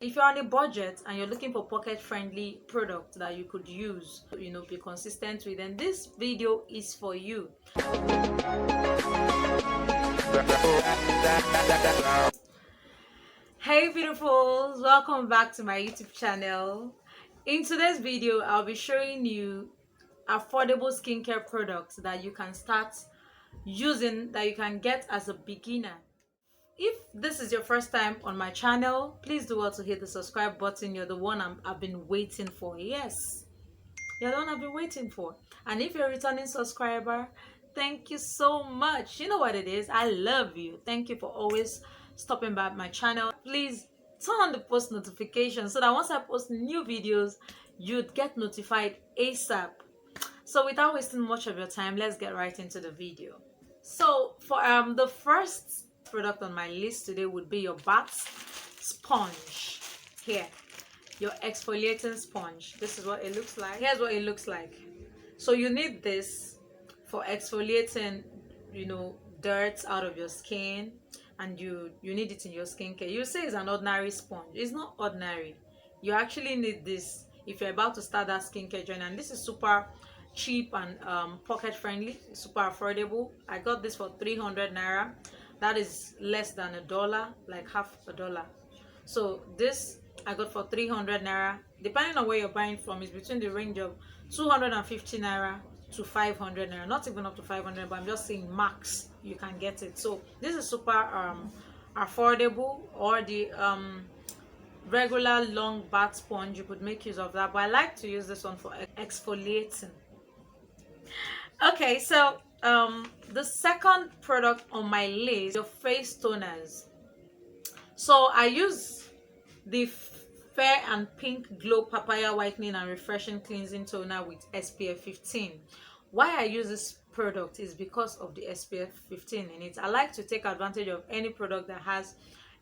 If you're on a budget and you're looking for pocket-friendly product that you could use, be consistent with, then this video is for you. Hey beautifuls, welcome back to my YouTube channel. In today's video, I'll be showing you affordable skincare products that you can start using, that you can get as a beginner. If this is your first time on my channel, please do well to hit the subscribe button. You're the one I've been waiting for. Yes, you're the one I've been waiting for. And if you're a returning subscriber, thank you so much. You know what it is. I love you. Thank you for always stopping by my channel. Please turn on the post notifications so that once I post new videos, you'd get notified ASAP. So without wasting much of your time, let's get right into the video. So for the first product on my list today would be your bath sponge. Here, your exfoliating sponge. This is what it looks like. Here's what it looks like. So you need this for exfoliating, dirt out of your skin, and you need it in your skincare. You say it's an ordinary sponge. It's not ordinary. You actually need this if you're about to start that skincare journey, and this is super cheap and pocket friendly, super affordable. I got this for 300 naira. That is less than $1, like half $1. So this I got for 300 naira. Depending on where you're buying from, is between the range of 250 naira to 500 naira. Not even up to 500, but I'm just saying max you can get it. So this is super affordable. Or the regular long bath sponge, you could make use of that, but I like to use this one for exfoliating. Okay, so the second product on my list, your face toners. So I use the Fair and Pink Glow Papaya Whitening and Refreshing Cleansing Toner with SPF 15. Why I use this product is because of the SPF 15 in it. I like to take advantage of any product that has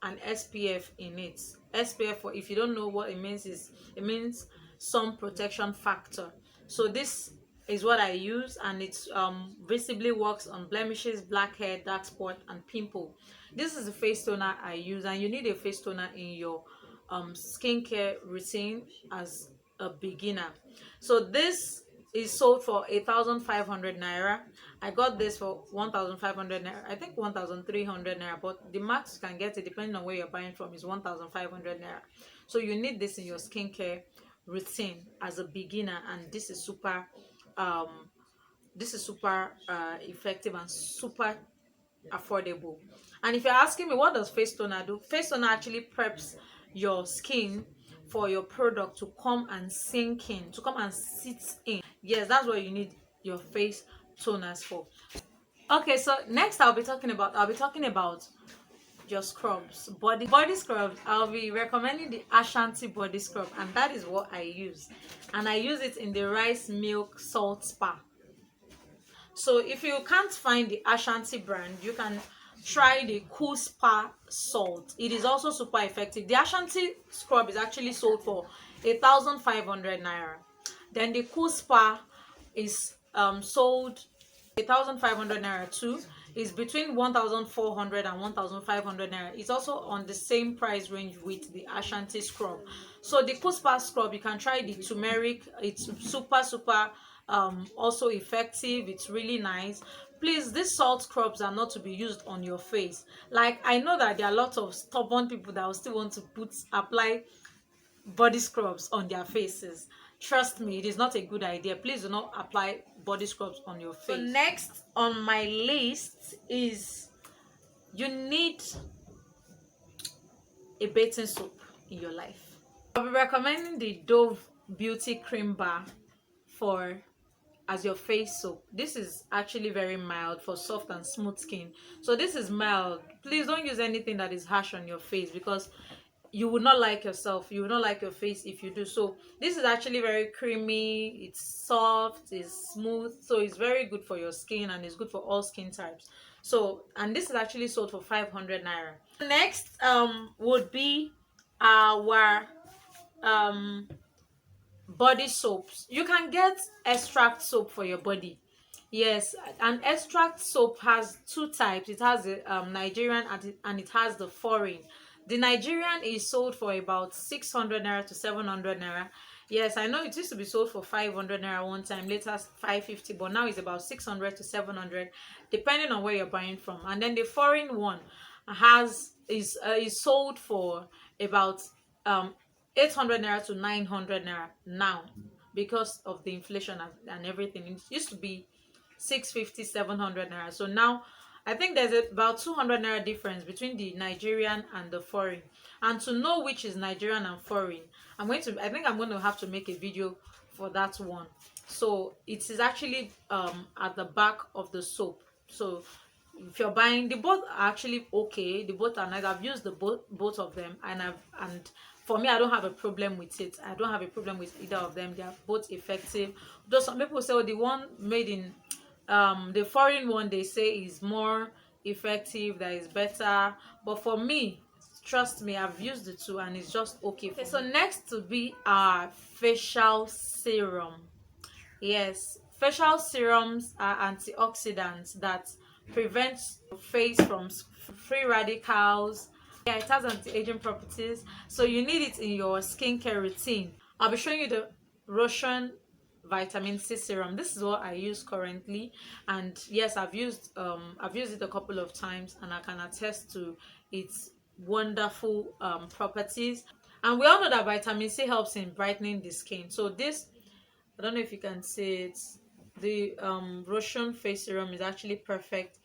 an SPF in it. SPF, for if you don't know what it means, it means sun protection factor. So this is what I use, and it visibly works on blemishes, blackhead, dark spot, and pimple. This is the face toner I use, and you need a face toner in your skincare routine as a beginner. So this is sold for 1,500 naira. I got this for 1,500 naira. I think 1,300 naira, but the max you can get it, depending on where you're buying from, is 1,500 naira. So you need this in your skincare routine as a beginner, and this is super effective and super affordable. And if you're asking me, what does face toner do? Face toner actually preps your skin for your product to come and sink in, to come and sit in. Yes, that's what you need your face toners for. Okay, so next I'll be talking about your scrubs, body scrubs. I'll be recommending the Asantee body scrub, and that is what I use, and I use it in the rice milk salt spa. So if you can't find the Asantee brand, you can try the Kuu Spa Salt. It is also super effective. The Asantee scrub is actually sold for 1,500 naira. Then the Kuu Spa is sold 1,500 naira too. Is between 1,400 and 1,500 naira. It's also on the same price range with the Asantee scrub. So the Kuu Spa scrub, you can try the turmeric. It's super also effective. It's really nice. Please, these salt scrubs are not to be used on your face. Like, I know that there are a lot of stubborn people that will still want to apply body scrubs on their faces. Trust me, it is not a good idea. Please do not apply body scrubs on your face. So next on my list is, you need a bathing soap in your life. I'll be recommending the Dove Beauty Cream Bar as your face soap. This is actually very mild for soft and smooth skin. So this is mild. Please don't use anything that is harsh on your face, because you would not like yourself, you would not like your face if you do. So this is actually very creamy, it's soft, it's smooth, so it's very good for your skin, and it's good for all skin types. So, and this is actually sold for 500 naira. Next would be our body soaps. You can get extract soap for your body. Yes, an extract soap has two types. It has the Nigerian and it has the foreign. The Nigerian is sold for about 600 naira to 700 naira. Yes, I know it used to be sold for 500 naira one time, later 550, but now it's about 600 to 700, depending on where you're buying from. And then the foreign one is sold for about 800 naira to 900 naira now, because of the inflation and everything. It used to be 650, 700 naira. So now I think there's about 200 naira difference between the Nigerian and the foreign. And to know which is Nigerian and foreign, I think I'm going to have to make a video for that one. So it is actually at the back of the soap. So if you're buying, the both are actually okay. The both are nice. I've used the both of them, and for me, I don't have a problem with it. I don't have a problem with either of them. They are both effective. Though some people say, oh, the one made in the foreign one, they say is more effective, that is better. But for me, trust me, I've used the two and it's just okay for me. So next to be our facial serum. Yes, facial serums are antioxidants that prevent your face from free radicals. Yeah, it has anti-aging properties, so you need it in your skincare routine. I'll be showing you the Roushun vitamin C serum. This is what I use currently, and yes, I've used it a couple of times, and I can attest to its wonderful properties. And we all know that vitamin C helps in brightening the skin. So this, I don't know if you can see it, the Roushun face serum is actually perfect.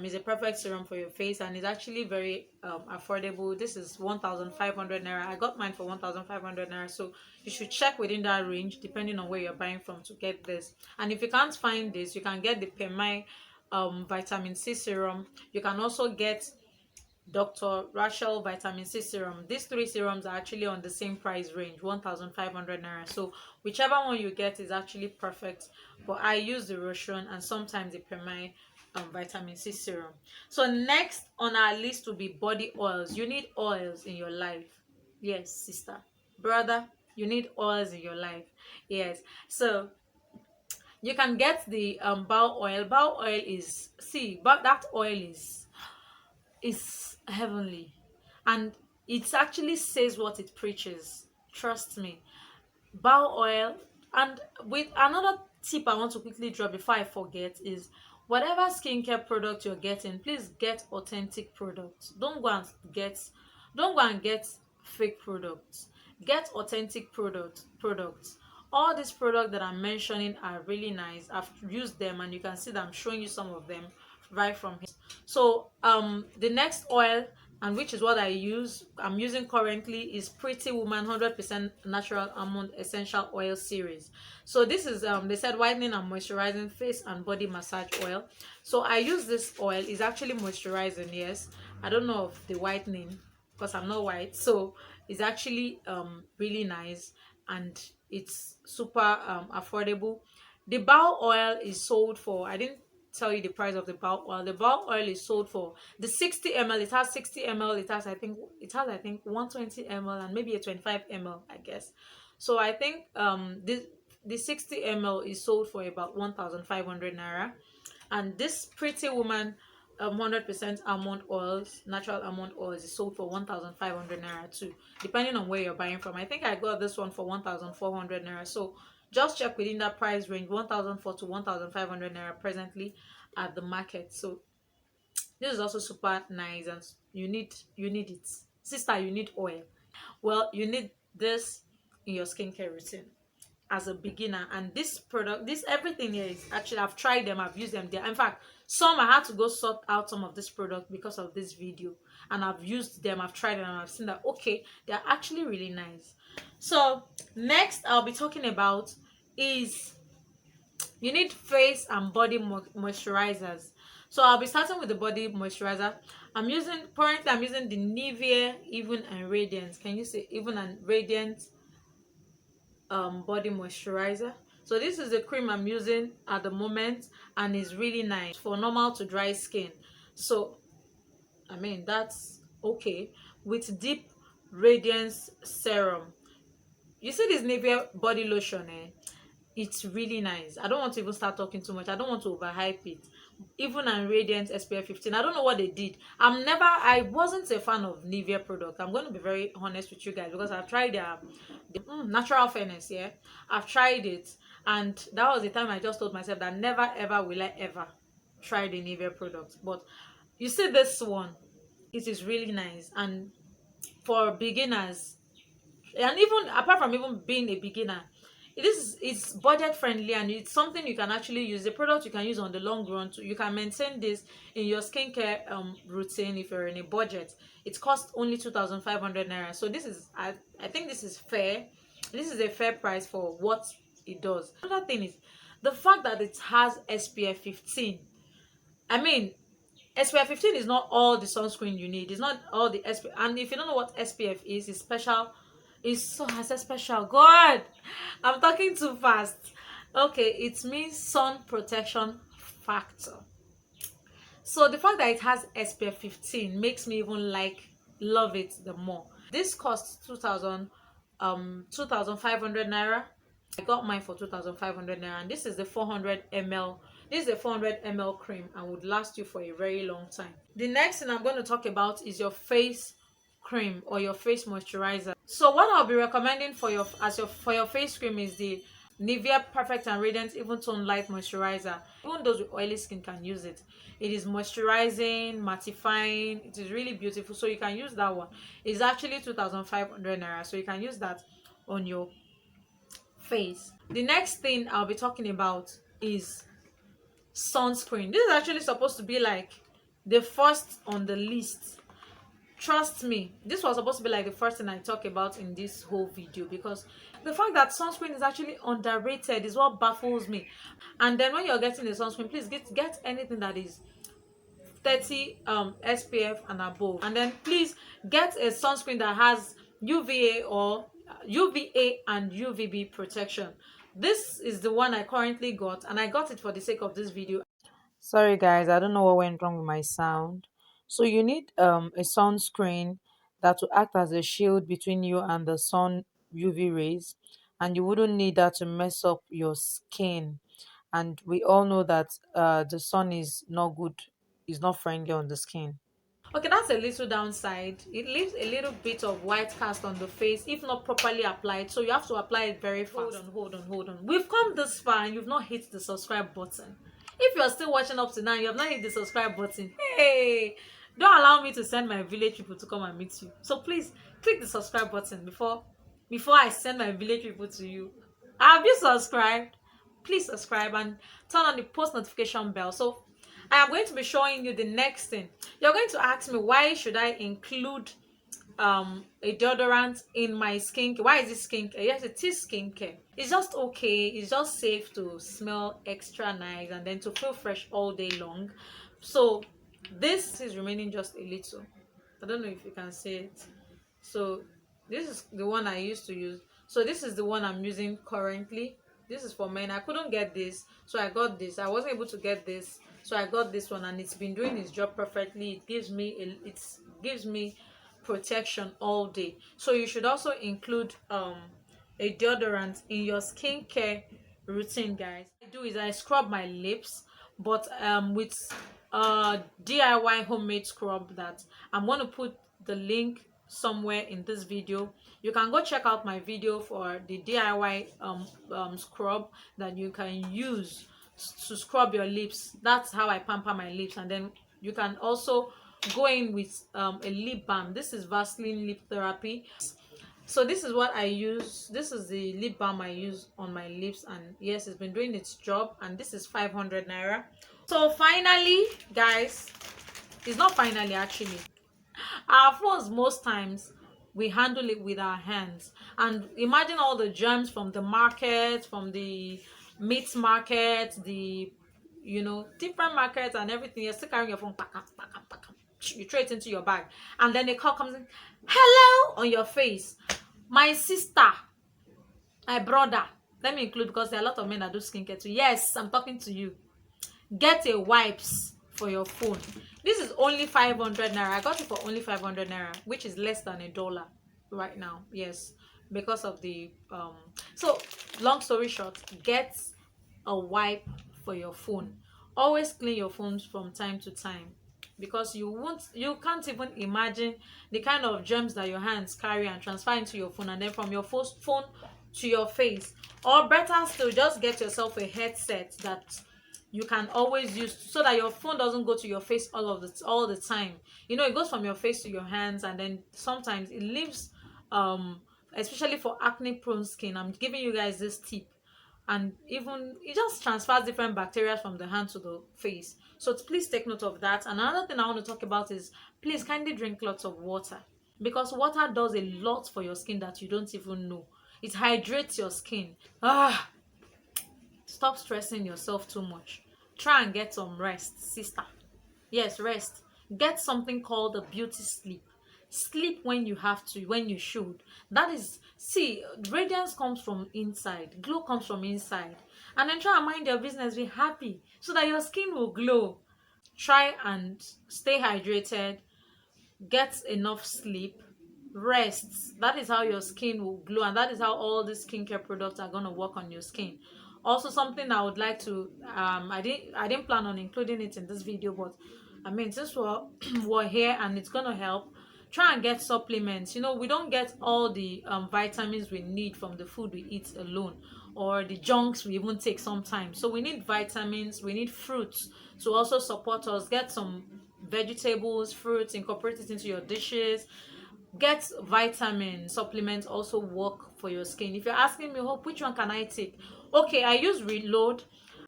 Is a perfect serum for your face, and it's actually very affordable. This is 1,500 naira. I got mine for 1,500 naira, so you should check within that range depending on where you're buying from to get this. And if you can't find this, you can get the Pemai vitamin C serum. You can also get Dr. Rashel vitamin C serum. These three serums are actually on the same price range, 1,500 naira. So whichever one you get is actually perfect. But I use the Roushun and sometimes the Pemai vitamin C serum. So next on our list will be body oils. You need oils in your life. Yes, sister, brother, you need oils in your life. Yes. So you can get the bow oil. Bow oil is, see, but that oil is heavenly, and it actually says what it preaches. Trust me. Bow oil. And with another tip I want to quickly drop before I forget is, whatever skincare product you're getting, please get authentic products. Don't go and get fake products. Get authentic products. All these products that I'm mentioning are really nice. I've used them, and you can see that I'm showing you some of them right from here. So the next oil, and which is what I'm using currently, is Pretty Woman 100% natural almond essential oil series. So this is they said whitening and moisturizing face and body massage oil. So I use this oil. It's actually moisturizing, yes. I don't know of the whitening because I'm not white. So it's actually really nice, and it's super affordable. The bow oil is sold for, I didn't tell you the price of the bow oil. The bow oil is sold for the 60 ml. It has 60 ml. It has I think 120 ml and maybe a 25 ml, I guess. So I think the 60 ml is sold for about 1,500 naira, and this Pretty Woman 100% almond oils, natural almond oils, is sold for 1,500 naira too, depending on where you're buying from. I think I got this one for 1,400 naira. So just check within that price range, 1,400 to 1,500 naira presently at the market. So this is also super nice, and you need it, sister. You need oil. Well, you need this in your skincare routine as a beginner. And this product, this everything here is actually, I've tried them, I've used them there. In fact, some I had to go sort out some of this product because of this video, and I've used them, I've tried them, and I've seen that okay, they're actually really nice. So next I'll be talking about is, you need face and body moisturizers. So I'll be starting with the body moisturizer. Currently I'm using the Nivea Even&Radiant. Can you say Even&Radiant body moisturizer? So this is the cream I'm using at the moment, and it's really nice for normal to dry skin. So I mean, that's okay. With deep radiance serum. You see this Nivea body lotion, it's really nice. I don't want to even start talking too much. I don't want to overhype it, Even and Radiant SPF 15. I don't know what they did. I wasn't a fan of Nivea product. I'm going to be very honest with you guys, because I've tried the natural fairness, yeah. I've tried it, and that was the time I just told myself that never ever will I ever try the Nivea product. But you see this one, it is really nice, and for beginners, and even apart from even being a beginner, it's budget friendly, and it's something you can actually use, the product you can use on the long run too. You can maintain this in your skincare routine if you're in a budget. It costs only 2,500 naira, so this is I think this is fair. This is a fair price for what it does. Another thing is the fact that it has SPF 15. I mean, SPF 15 is not all the sunscreen you need. It's not all the SPF. And if you don't know what SPF is, it's special. It's so has a special. God, I'm talking too fast. Okay, it means sun protection factor. So the fact that it has SPF 15 makes me even love it the more. This costs 2,500 naira. I got mine for 2,500 naira, and this is the 400 ml. This is a 400 ml cream and would last you for a very long time. The next thing I'm going to talk about is your face cream or your face moisturizer. So what I'll be recommending for your face cream is the Nivea Perfect and Radiant Even Tone Light Moisturizer. Even those with oily skin can use it. It is moisturizing, mattifying. It is really beautiful. So you can use that one. It's actually 2,500 naira. So you can use that on your face. The next thing I'll be talking about is sunscreen. This is actually supposed to be like the first on the list. Trust me, this was supposed to be like the first thing I talk about in this whole video, because the fact that sunscreen is actually underrated is what baffles me. And then when you're getting the sunscreen, please get anything that is 30 SPF and above, and then please get a sunscreen that has UVA and UVB protection. This is the one I currently got, and I got it for the sake of this video. Sorry guys, I don't know what went wrong with my sound. So you need a sunscreen that will act as a shield between you and the sun UV rays, and you wouldn't need that to mess up your skin. And we all know that the sun is not good, is not friendly on the skin. Okay, that's a little downside. It leaves a little bit of white cast on the face if not properly applied. So you have to apply it very fast. Hold on. We've come this far and you've not hit the subscribe button. If you're still watching up to now, you have not hit the subscribe button. Hey, don't allow me to send my village people to come and meet you. So please click the subscribe button before I send my village people to you. Have you subscribed? Please subscribe and turn on the post notification bell. So I am going to be showing you the next thing. You're going to ask me, why should I include a deodorant in my skincare? Why is it skincare? Yes, it is skincare. It's just okay. It's just safe to smell extra nice and then to feel fresh all day long. So this is remaining just a little. I don't know if you can see it. So this is the one I used to use. So this is the one I'm using currently. This is for men. I couldn't get this, so I got this. I wasn't able to get this, so I got this one, and it's been doing its job perfectly. It gives me protection all day. So you should also include a deodorant in your skincare routine, guys. What I do is I scrub my lips, but with DIY homemade scrub that I'm going to put the link somewhere in this video. You can go check out my video for the DIY scrub that you can use to scrub your lips. That's how I pamper my lips. And then you can also go in with a lip balm. This is Vaseline Lip Therapy. So this is what I use. This is the lip balm I use on my lips, and yes, it's been doing its job. And this is 500 naira. So finally, guys, it's not finally actually. Our phones, most times we handle it with our hands, and imagine all the germs from the market, from the meat market, the different markets and everything. You're still carrying your phone, you throw it into your bag, and then a call comes in, hello, on your face. My sister, my brother, let me include, because there are a lot of men that do skincare too. Yes, I'm talking to you. Get a wipes for your phone. This is only 500 naira. I got it for only 500 naira, which is less than $1 right now. Yes, because of the so long story short, get a wipe for your phone. always clean your phones from time to time, because you can't even imagine the kind of germs that your hands carry and transfer into your phone, and then from your phone to your face. Or better still, just get yourself a headset that you can always use, so that your phone doesn't go to your face all the time. It goes from your face to your hands, and then sometimes it leaves, especially for acne prone skin. I'm giving you guys this tip. And even it just transfers different bacteria from the hand to the face, so please take note of that. And another thing I want to talk about is, please kindly drink lots of water, because water does a lot for your skin that you don't even know. It hydrates your skin. Stop stressing yourself too much. Try and get some rest, sister. Yes, rest. Get something called a beauty sleep. Sleep when you have to, when you should. That is, see, radiance comes from inside, glow comes from inside. And then try and mind your business, be happy, so that your skin will glow. Try and stay hydrated, get enough sleep, rest. That is how your skin will glow, and that is how all these skincare products are going to work on your skin. Also, something I would like to I didn't plan on including it in this video, but I mean, since we're here and it's gonna help, try and get supplements. We don't get all the vitamins we need from the food we eat alone, or the junks we even take sometimes. So we need vitamins, we need fruits to also support us. Get some vegetables, fruits, incorporate it into your dishes. Get vitamin supplements also work for your skin. If you're asking me, Hope, which one can I take? Okay, I use Reload.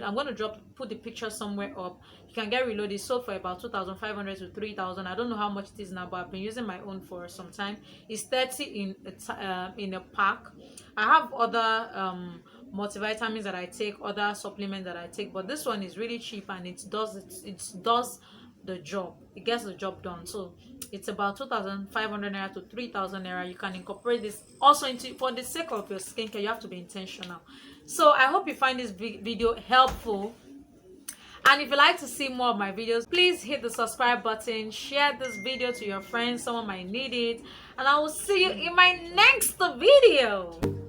I'm going to put the picture somewhere up. You can get Reload. It's sold for about 2,500 to 3,000. I don't know how much it is now, but I've been using my own for some time. It's 30 in a pack. I have other multivitamins that I take, other supplements that I take, but this one is really cheap, and it does the job. It gets the job done. So it's about 2,500 naira to 3,000 naira. You can incorporate this also into, for the sake of your skincare. You have to be intentional. So I hope you find this video helpful, and if you like to see more of my videos, please hit the subscribe button, share this video to your friends, someone might need it, and I will see you in my next video.